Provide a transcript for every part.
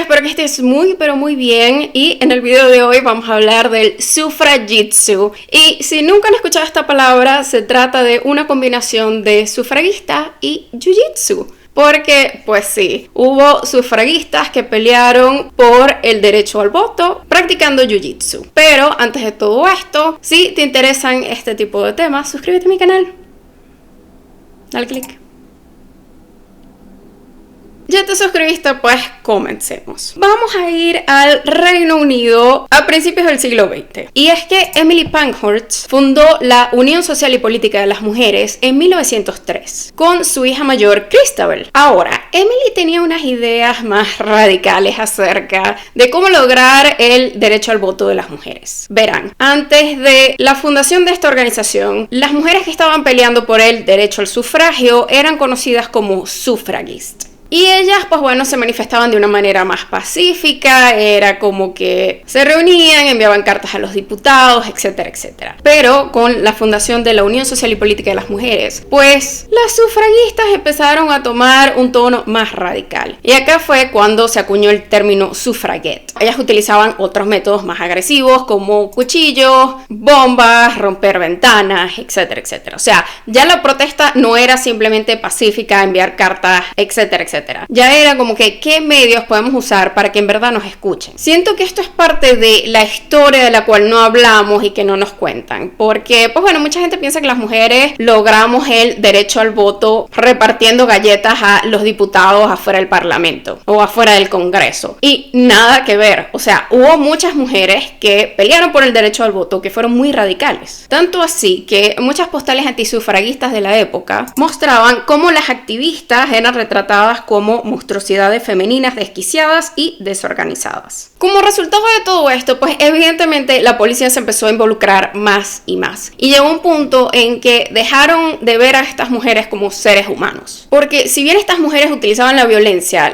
espero que estés muy pero muy bien y en el video de hoy vamos a hablar del sufragitsu. Y si nunca han escuchado esta palabra, se trata de una combinación de sufragista y jiu-jitsu. Porque, pues sí, hubo sufragistas que pelearon por el derecho al voto practicando jiu-jitsu. Pero antes de todo esto, si te interesan este tipo de temas, suscríbete a mi canal. Dale click. Ya te suscribiste, pues comencemos. Vamos a ir al Reino Unido a principios del siglo XX. Y es que Emily Pankhurst fundó la Unión Social y Política de las Mujeres en 1903 con su hija mayor Christabel. Ahora, Emily tenía unas ideas más radicales acerca de cómo lograr el derecho al voto de las mujeres. Verán, antes de la fundación de esta organización, las mujeres que estaban peleando por el derecho al sufragio eran conocidas como suffragists. Y ellas, pues bueno, se manifestaban de una manera más pacífica, era como que se reunían, enviaban cartas a los diputados, etcétera, etcétera. Pero con la fundación de la Unión Social y Política de las Mujeres, pues las sufragistas empezaron a tomar un tono más radical. Y acá fue cuando se acuñó el término suffragette. Ellas utilizaban otros métodos más agresivos como cuchillos, bombas, romper ventanas, etcétera, etcétera. O sea, ya la protesta no era simplemente pacífica, enviar cartas, etcétera, etcétera. Ya era como que qué medios podemos usar para que en verdad nos escuchen. Siento que esto es parte de la historia de la cual no hablamos y que no nos cuentan, porque pues bueno, mucha gente piensa que las mujeres logramos el derecho al voto repartiendo galletas a los diputados afuera del Parlamento o afuera del Congreso, y nada que ver. O sea, hubo muchas mujeres que pelearon por el derecho al voto que fueron muy radicales, tanto así que muchas postales antisufragistas de la época mostraban cómo las activistas eran retratadas como monstruosidades femeninas desquiciadas y desorganizadas. Como resultado de todo esto, pues evidentemente la policía se empezó a involucrar más y más. Y llegó un punto en que dejaron de ver a estas mujeres como seres humanos. Porque si bien estas mujeres utilizaban la violencia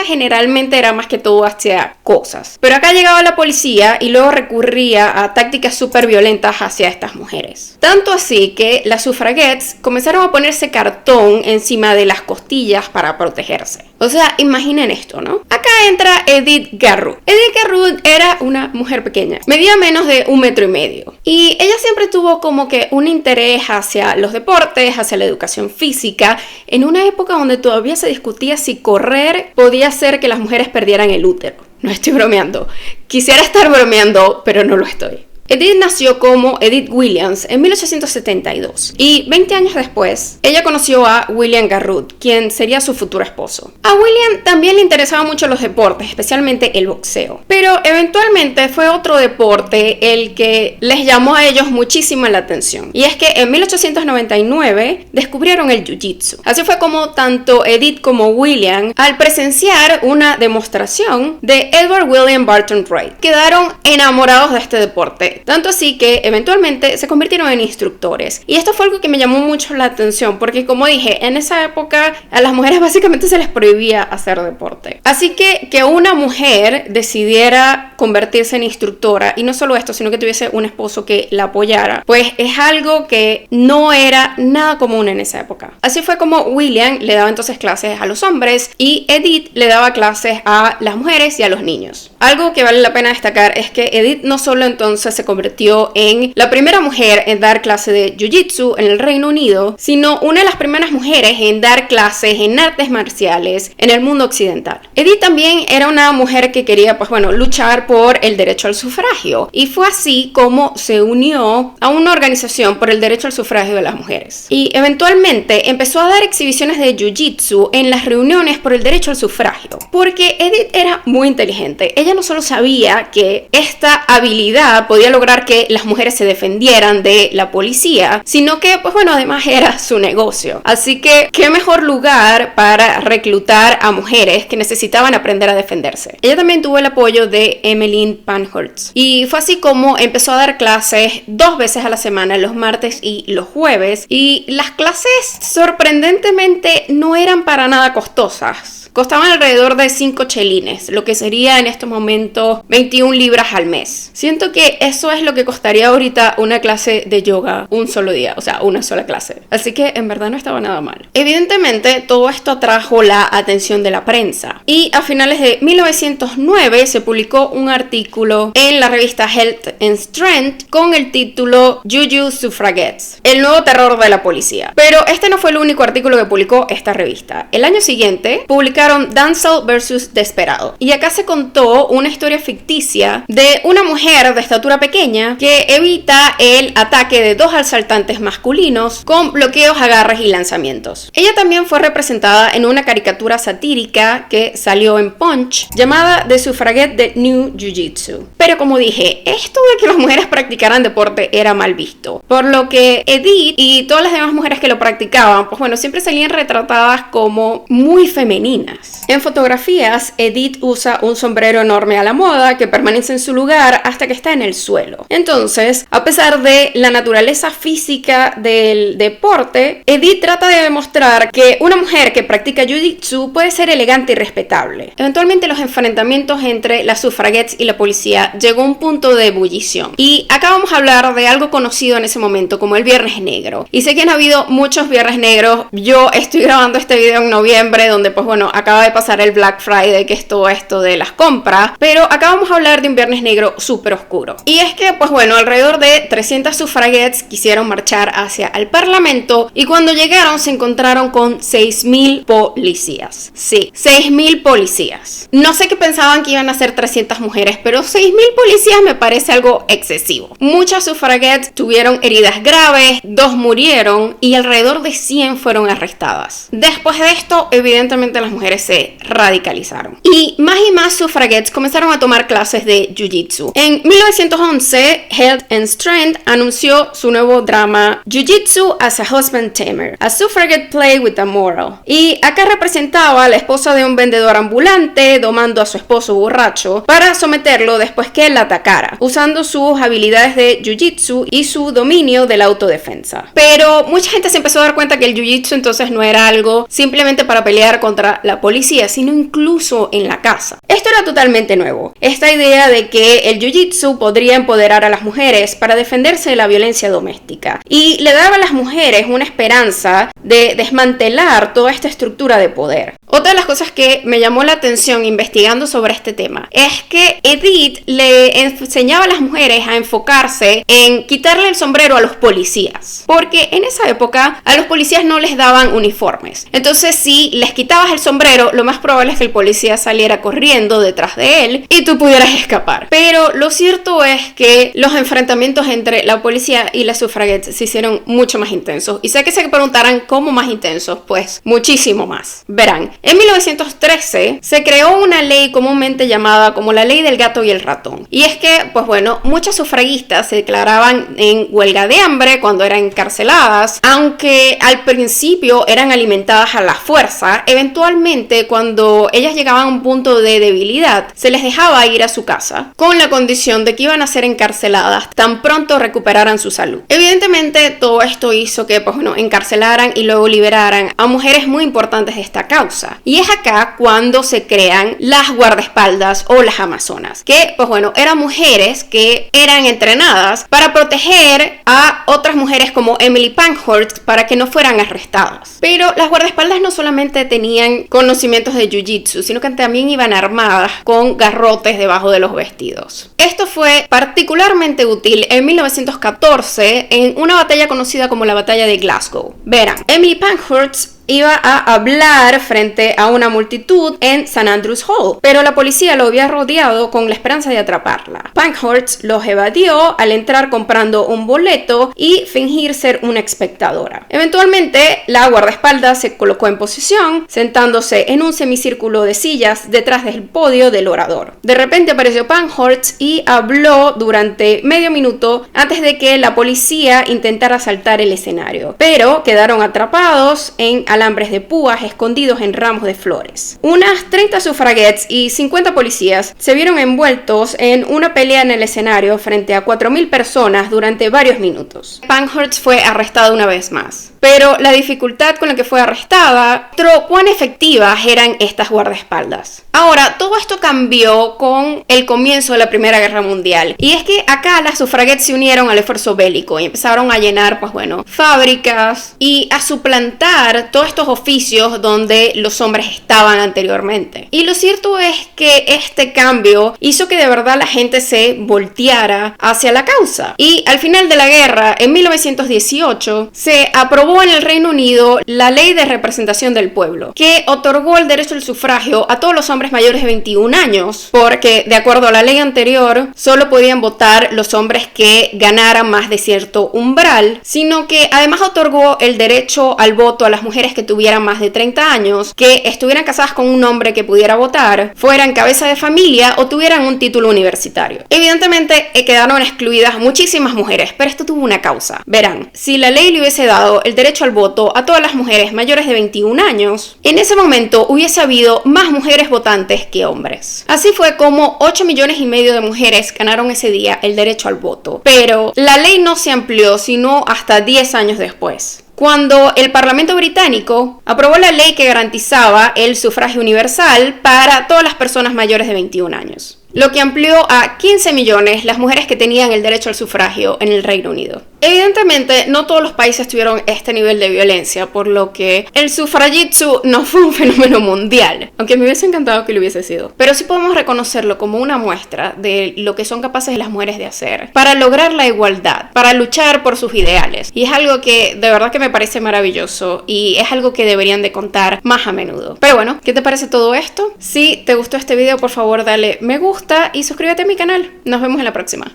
generalmente era más que todo hacia cosas. Pero acá llegaba la policía y luego recurría a tácticas súper violentas hacia estas mujeres. Tanto así que las suffragettes comenzaron a ponerse cartón encima de las costillas para protegerse. O sea, imaginen esto, ¿no? Acá entra Edith Garrud. Edith Garrud era una mujer pequeña, medía menos de 1,5 metros. Y ella siempre tuvo como que un interés hacia los deportes, hacia la educación física, en una época donde todavía se discutía si correr podía hacer que las mujeres perdieran el útero. No estoy bromeando. Quisiera estar bromeando, pero no lo estoy. Edith nació como Edith Williams en 1872 y 20 años después ella conoció a William Garrud, quien sería su futuro esposo. A William también le interesaban mucho los deportes, especialmente el boxeo, pero eventualmente fue otro deporte el que les llamó a ellos muchísimo la atención, y es que en 1899 descubrieron el jiu-jitsu. Así fue como tanto Edith como William, al presenciar una demostración de Edward William Barton Wright, quedaron enamorados de este deporte. Tanto así que eventualmente se convirtieron en instructores. Y esto fue algo que me llamó mucho la atención, porque como dije, en esa época a las mujeres básicamente se les prohibía hacer deporte. Así que una mujer decidiera convertirse en instructora, y no solo esto, sino que tuviese un esposo que la apoyara, pues es algo que no era nada común en esa época. Así fue como William le daba entonces clases a los hombres y Edith le daba clases a las mujeres y a los niños. Algo que vale la pena destacar es que Edith no solo entonces se convirtió en la primera mujer en dar clase de jiu-jitsu en el Reino Unido, sino una de las primeras mujeres en dar clases en artes marciales en el mundo occidental. Edith también era una mujer que quería, pues bueno, luchar por el derecho al sufragio, y fue así como se unió a una organización por el derecho al sufragio de las mujeres. Y eventualmente empezó a dar exhibiciones de jiu-jitsu en las reuniones por el derecho al sufragio, porque Edith era muy inteligente. Ella no solo sabía que esta habilidad podía lograr que las mujeres se defendieran de la policía, sino que, pues bueno, además era su negocio. Así que, ¿qué mejor lugar para reclutar a mujeres que necesitaban aprender a defenderse? Ella también tuvo el apoyo de Emily Pankhurst, y fue así como empezó a dar clases 2 veces a la semana, los martes y los jueves, y las clases sorprendentemente no eran para nada costosas. costaban alrededor de 5 chelines, lo que sería en estos momentos 21 libras al mes. Siento que eso es lo que costaría ahorita una clase de yoga un solo día, o sea, una sola clase. Así que en verdad no estaba nada mal. Evidentemente, todo esto atrajo la atención de la prensa. Y a finales de 1909 se publicó un artículo en la revista Health and Strength con el título Juju Suffragettes, el nuevo terror de la policía. Pero este no fue el único artículo que publicó esta revista. El año siguiente publicaron Damsel vs. Desperado. Y acá se contó una historia ficticia de una mujer de estatura pequeña que evita el ataque de 2 asaltantes masculinos con bloqueos, agarres y lanzamientos. Ella también fue representada en una caricatura satírica que salió en Punch llamada The Suffragette de New Jiu-Jitsu. Pero como dije, esto de que las mujeres practicaran deporte era mal visto, por lo que Edith y todas las demás mujeres que lo practicaban, pues bueno, siempre salían retratadas como muy femeninas. En fotografías, Edith usa un sombrero enorme a la moda que permanece en su lugar hasta que está en el suelo. Entonces, a pesar de la naturaleza física del deporte, Edith trata de demostrar que una mujer que practica jiu-jitsu puede ser elegante y respetable. Eventualmente, los enfrentamientos entre las suffragettes y la policía llegó a un punto de ebullición. Y acá vamos a hablar de algo conocido en ese momento como el Viernes Negro. Y sé que han habido muchos Viernes Negros. Yo estoy grabando este video en noviembre, donde pues bueno, acaba de pasar el Black Friday, que es todo esto de las compras. Pero acá vamos a hablar de un Viernes Negro súper oscuro. Y es que pues bueno, alrededor de 300 suffragettes quisieron marchar hacia el parlamento y cuando llegaron se encontraron con 6.000 policías. Sí, 6.000 policías. No sé qué pensaban que iban a ser 300 mujeres, pero 6.000 policías me parece algo excesivo. Muchas suffragettes tuvieron heridas graves, 2 murieron y alrededor de 100 fueron arrestadas. Después de esto, evidentemente las mujeres se radicalizaron. Y más suffragettes comenzaron a tomar clases de jiu-jitsu. En 1911, Health and Strength anunció su nuevo drama Jiu-Jitsu as a Husband Tamer, a Suffragette Play with a Moral. Y acá representaba a la esposa de un vendedor ambulante domando a su esposo borracho para someterlo después que él la atacara, usando sus habilidades de Jiu-Jitsu y su dominio de la autodefensa. Pero mucha gente se empezó a dar cuenta que el Jiu-Jitsu entonces no era algo simplemente para pelear contra la policía, sino incluso en la casa. Esto era totalmente nuevo. Esta idea de que el Jiu-Jitsu podría empoderar a las mujeres para defenderse de la violencia doméstica y le daba a las mujeres una esperanza de desmantelar toda esta estructura de poder. Otra de las cosas que me llamó la atención investigando sobre este tema es que Edith le enseñaba a las mujeres a enfocarse en quitarle el sombrero a los policías, porque en esa época a los policías no les daban uniformes. Entonces, si les quitabas el sombrero, lo más probable es que el policía saliera corriendo detrás de él y tú pudieras escapar. Pero lo cierto es que los enfrentamientos entre la policía y las suffragettes se hicieron mucho más intensos. Y sé que se preguntarán cómo más intensos, pues muchísimo más. Verán, en 1913 se creó una ley comúnmente llamada como la ley del gato y el ratón. Y es que, pues bueno, muchas sufragistas se declaraban en huelga de hambre cuando eran encarceladas, aunque al principio eran alimentadas a la fuerza. Eventualmente, cuando ellas llegaban a un punto de debilidad, se les dejaba ir a su casa con la condición de que iban a ser encarceladas tan pronto recuperaran su salud. Evidentemente, todo esto hizo que, pues bueno, encarcelaran y luego liberaran a mujeres muy importantes de esta causa. Y es acá cuando se crean las guardaespaldas o las amazonas, que, pues bueno, eran mujeres que eran entrenadas para proteger a otras mujeres como Emily Pankhurst para que no fueran arrestadas. Pero las guardaespaldas no solamente tenían conocimientos de jiu-jitsu, sino que también iban armadas con garrotes debajo de los vestidos. Esto fue particularmente útil en 1914 en una batalla conocida como la batalla de Glasgow. Verán, Emily Pankhurst iba a hablar frente a una multitud en St. Andrews Hall, pero la policía lo había rodeado con la esperanza de atraparla. Pankhurst los evadió al entrar comprando un boleto y fingir ser una espectadora. Eventualmente, la guardaespaldas se colocó en posición, sentándose en un semicírculo de sillas detrás del podio del orador. De repente apareció Pankhurst y habló durante medio minuto antes de que la policía intentara saltar el escenario, pero quedaron atrapados en alambres de púas escondidos en ramos de flores. Unas 30 suffragettes y 50 policías se vieron envueltos en una pelea en el escenario frente a 4.000 personas durante varios minutos. Pankhurst fue arrestado una vez más. pero la dificultad con la que fue arrestada mostró cuán efectivas eran estas guardaespaldas. Ahora, todo esto cambió con el comienzo de la Primera Guerra Mundial, y es que acá las sufragettes se unieron al esfuerzo bélico y empezaron a llenar, pues bueno, fábricas y a suplantar todos estos oficios donde los hombres estaban anteriormente. Y lo cierto es que este cambio hizo que de verdad la gente se volteara hacia la causa. Y al final de la guerra, en 1918, se aprobó en el Reino Unido la Ley de Representación del Pueblo, que otorgó el derecho al sufragio a todos los hombres mayores de 21 años, porque de acuerdo a la ley anterior, solo podían votar los hombres que ganaran más de cierto umbral, sino que además otorgó el derecho al voto a las mujeres que tuvieran más de 30 años, que estuvieran casadas con un hombre que pudiera votar, fueran cabeza de familia o tuvieran un título universitario. Evidentemente quedaron excluidas muchísimas mujeres, pero esto tuvo una causa. Verán, si la ley le hubiese dado el derecho al voto a todas las mujeres mayores de 21 años, en ese momento hubiese habido más mujeres votantes que hombres. Así fue como 8,5 millones de mujeres ganaron ese día el derecho al voto, pero la ley no se amplió sino hasta 10 años después, cuando el Parlamento británico aprobó la ley que garantizaba el sufragio universal para todas las personas mayores de 21 años, lo que amplió a 15 millones las mujeres que tenían el derecho al sufragio en el Reino Unido. Evidentemente, no todos los países tuvieron este nivel de violencia, por lo que el sufragitsu no fue un fenómeno mundial, aunque me hubiese encantado que lo hubiese sido. Pero sí podemos reconocerlo como una muestra de lo que son capaces las mujeres de hacer para lograr la igualdad, para luchar por sus ideales. Y es algo que de verdad que me parece maravilloso y es algo que deberían de contar más a menudo. Pero bueno, ¿qué te parece todo esto? Si te gustó este video, por favor dale me gusta y suscríbete a mi canal. Nos vemos en la próxima.